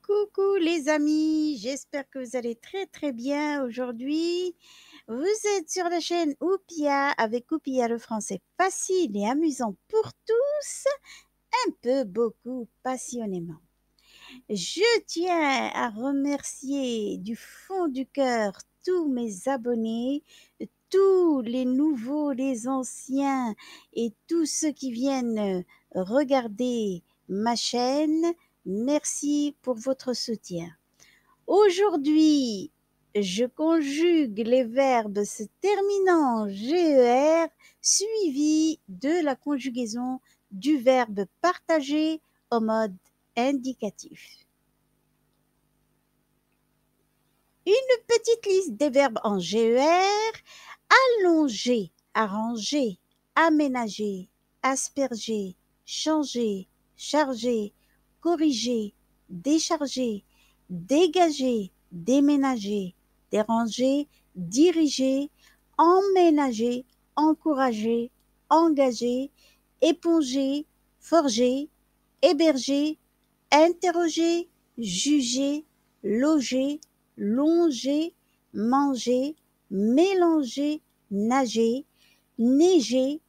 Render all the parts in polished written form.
Coucou les amis, j'espère que vous allez très bien aujourd'hui. Vous êtes sur la chaîne Oupia avec Oupia le français facile et amusant pour tous, un peu, beaucoup, passionnément. Je tiens à remercier du fond du cœur tous mes abonnés, tous les nouveaux, les anciens et tous ceux qui viennent regarder ma chaîne. Merci pour votre soutien. Aujourd'hui, je conjugue les verbes se terminant en GER suivis de la conjugaison du verbe partager au mode indicatif. Une petite liste des verbes en GER: allonger, arranger, aménager, asperger, changer, charger, corriger, décharger, dégager, déménager, déranger, diriger, emménager, encourager, engager, éponger, forger, héberger, interroger, juger, loger, longer, manger, mélanger, nager, neiger,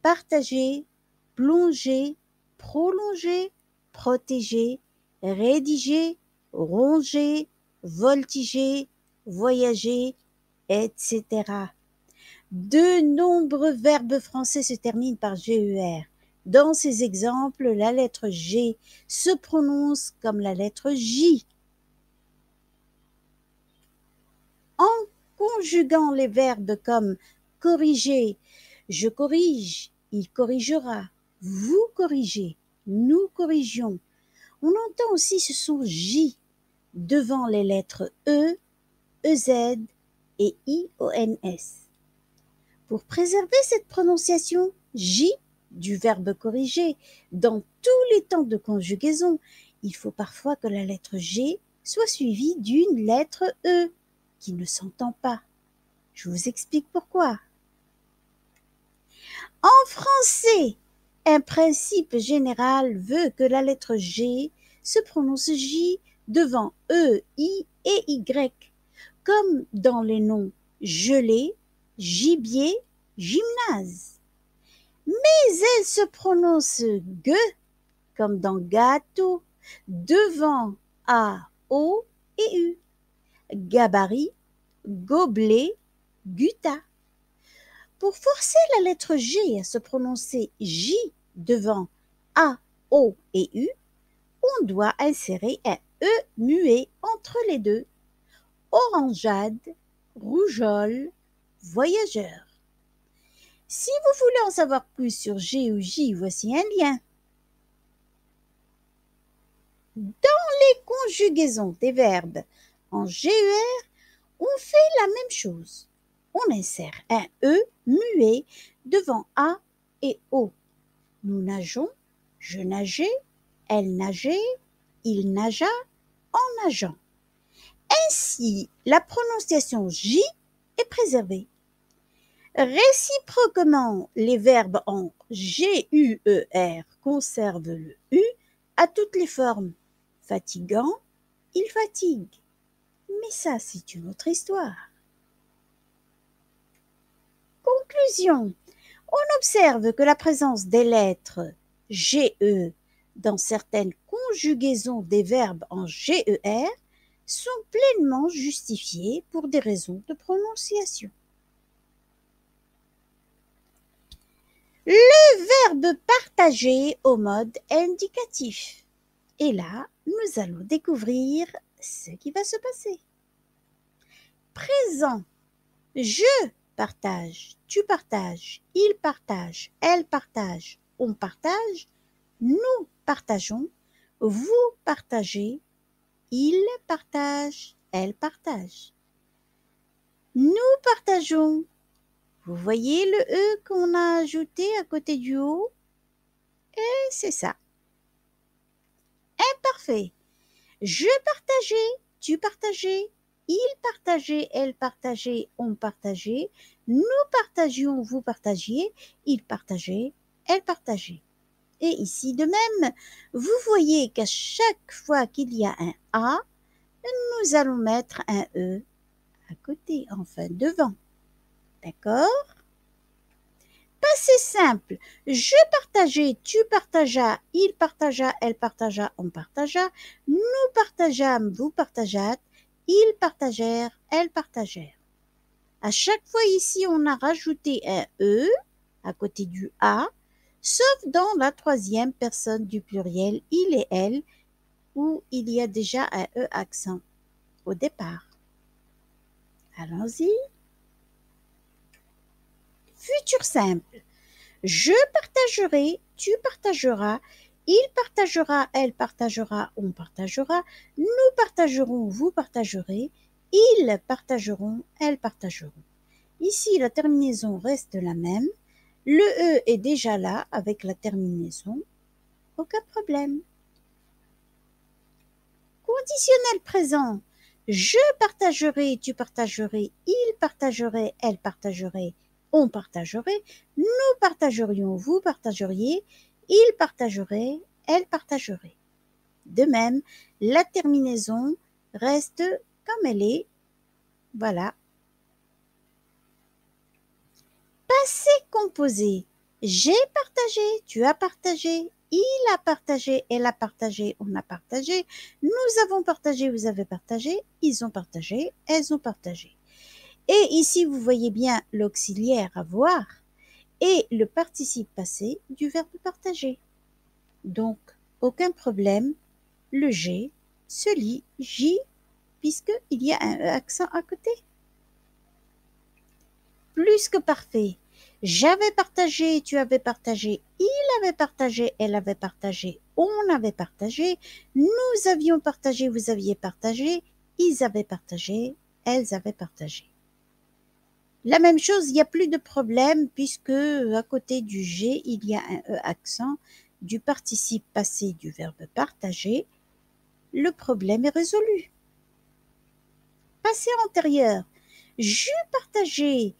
partager, plonger, prolonger, protéger, rédiger, ronger, voltiger, voyager, etc. De nombreux verbes français se terminent par GER. Dans ces exemples, la lettre G se prononce comme la lettre J. En conjuguant les verbes comme corriger, je corrige, il corrigera, vous corrigez, nous corrigions, on entend aussi ce son J devant les lettres E, EZ et IONS. Pour préserver cette prononciation J du verbe corriger dans tous les temps de conjugaison, il faut parfois que la lettre G soit suivie d'une lettre E qui ne s'entend pas. Je vous explique pourquoi. En français, un principe général veut que la lettre G se prononce J devant E, I et Y, comme dans les noms gelée, gibier, gymnase. Mais elle se prononce G, comme dans gâteau, devant A, O et U. Gabarit, gobelet, gutta. Pour forcer la lettre G à se prononcer J devant A, O et U, on doit insérer un E muet entre les deux. Orangeade, rougeole, voyageur. Si vous voulez en savoir plus sur G ou J, voici un lien. Dans les conjugaisons des verbes en GER, on fait la même chose. On insère un E muet devant A et O. Nous nageons, je nageais, elle nageait, il nagea en nageant. Ainsi, la prononciation J est préservée. Réciproquement, les verbes en GUER conservent le U à toutes les formes. Fatigant, il fatigue. Mais ça, c'est une autre histoire. Conclusion. On observe que la présence des lettres GE dans certaines conjugaisons des verbes en GER sont pleinement justifiées pour des raisons de prononciation. Le verbe partager au mode indicatif. Et là, nous allons découvrir ce qui va se passer. Présent. Je partage, tu partages, il partage, elle partage, on partage, nous partageons, vous partagez, il partage, elle partage. Nous partageons. Vous voyez le E qu'on a ajouté à côté du O? Et c'est ça. Imparfait. Je partageais, tu partageais, il partageait, elle partageait, on partageait, nous partagions, vous partagiez, il partageait, elle partageait. Et ici de même, vous voyez qu'à chaque fois qu'il y a un A, nous allons mettre un E à côté, enfin devant. D'accord? Passé simple. Je partageais, tu partageas, il partagea, elle partagea, on partagea, nous partageâmes, vous partagâtes, ils partagèrent, elles partagèrent. À chaque fois ici, on a rajouté un E à côté du A, sauf dans la troisième personne du pluriel, il et elle, où il y a déjà un E accent au départ. Allons-y. Futur simple. Je partagerai, tu partageras, il partagera, elle partagera, on partagera, nous partagerons, vous partagerez, ils partageront, elles partageront. Ici, la terminaison reste la même. Le E est déjà là avec la terminaison. Aucun problème. Conditionnel présent. Je partagerai, tu partagerais, il partagerait, elle partagerait, on partagerait, nous partagerions, vous partageriez, il partagerait, elle partagerait. De même, la terminaison reste comme elle est. Voilà. Passé composé. J'ai partagé, tu as partagé, il a partagé, elle a partagé, on a partagé, nous avons partagé, vous avez partagé, ils ont partagé, elles ont partagé. Et ici, vous voyez bien l'auxiliaire avoir et le participe passé du verbe partager. Donc, aucun problème, le G se lit J puisqu'il y a un accent à côté. Plus que parfait. J'avais partagé, tu avais partagé, il avait partagé, elle avait partagé, on avait partagé, nous avions partagé, vous aviez partagé, ils avaient partagé, elles avaient partagé. La même chose, il n'y a plus de problème puisque à côté du G, il y a un E accent du participe passé du verbe partager. Le problème est résolu. Passé antérieur. Je partageais,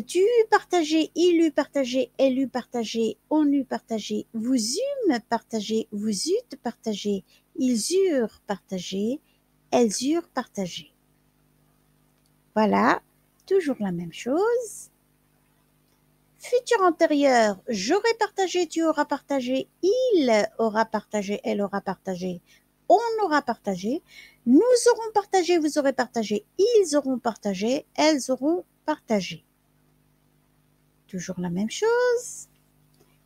tu eus partagé, il eut partagé, elle eut partagé, on eut partagé, vous eûmes partagé, vous eûtes partagé, ils eurent partagé, elles eurent partagé. Voilà, toujours la même chose. Futur antérieur, j'aurais partagé, tu auras partagé, il aura partagé, elle aura partagé, on aura partagé, nous aurons partagé, vous aurez partagé, ils auront partagé, elles auront partagé. Toujours la même chose.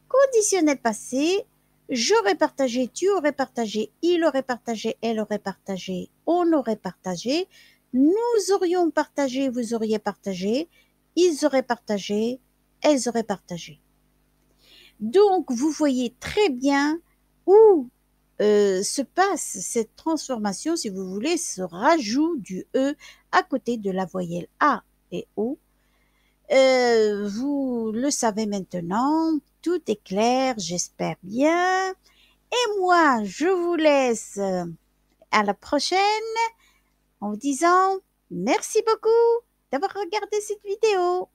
Conditionnel passé, j'aurais partagé, tu aurais partagé, il aurait partagé, elle aurait partagé, on aurait partagé, nous aurions partagé, vous auriez partagé, ils auraient partagé, elles auraient partagé. Donc, vous voyez très bien où se passe cette transformation, si vous voulez, ce rajout du E à côté de la voyelle A et O. Vous le savez maintenant, tout est clair, j'espère bien. Et moi, je vous laisse à la prochaine en vous disant merci beaucoup d'avoir regardé cette vidéo.